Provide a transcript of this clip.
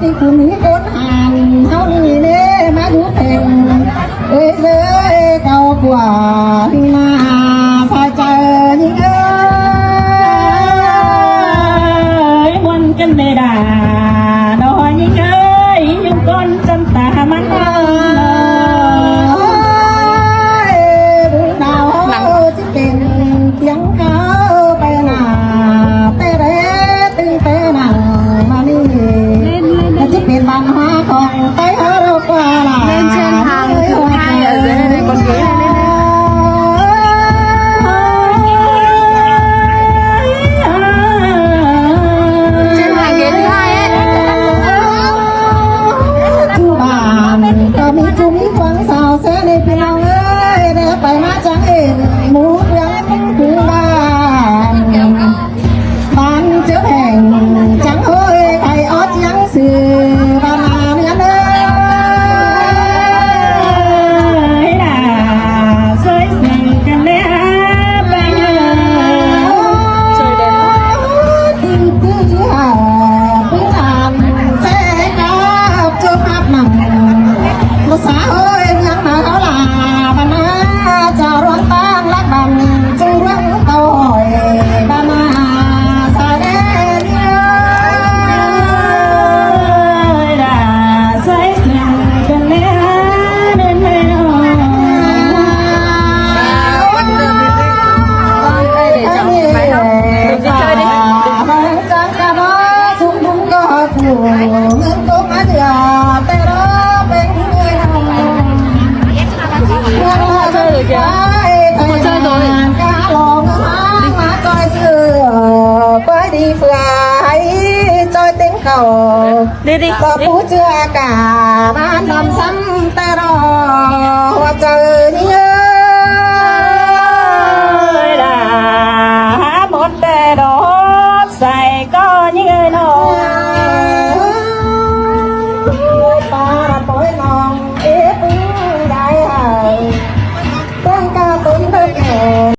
ที่คุณนี้คนอ่านเท่านี้เน่มาดูเพลงเอ้ยเอ้ยเก่ากว่าที่นาสายใจยิ่งเอ้ยวันกันไม่ได้ดอยยิ่งเอ้ยยิ่งก้นจำตามันดูดาวที่เป็นเตียงเขาไปหนาเตะเรตึงเตะหนังมานี่จะเป็นบ้านหาของไปหาเรากว่าล่ะเล่นเชิญทางคือไทยในคนเดียวมีฟังสาวเสียในพี่น้องเอ้ยเดี๋ยวไปมาจังเองหมูยังถึงบ้านบ้านเจ้าแห่งจังเอ้ยไทยออดยังสื่อบ้านนาเนี่ยเอ้ยน่าสวยสิ่งกันเนี่ยไปช่วยเด่นติ้งติ้งหาพี่ทำเสกับเจ้าภาพหนังภาษาเอ้ยยังมาเขาลาบ้านนาจะร้องตั้งรักบังจูเรื่องเต่าหอยบ้านนาสายเดียวด่าใส่เสียงกันเนื้อเดินเนื้อวันเดิมได้เลยจังไหมครับจะเจอดิจังกะบ้าสุ่มบุ้งก็ถูเงินก็มาเดียวแต่เราเป็นเงินchơi rồi cá lồng má chơi xưa với đi phải chơi tiếng cầu đi có phú chưa cả ban năm sắm ta đò hoa trời nhớ là một đề đó xài có những người nào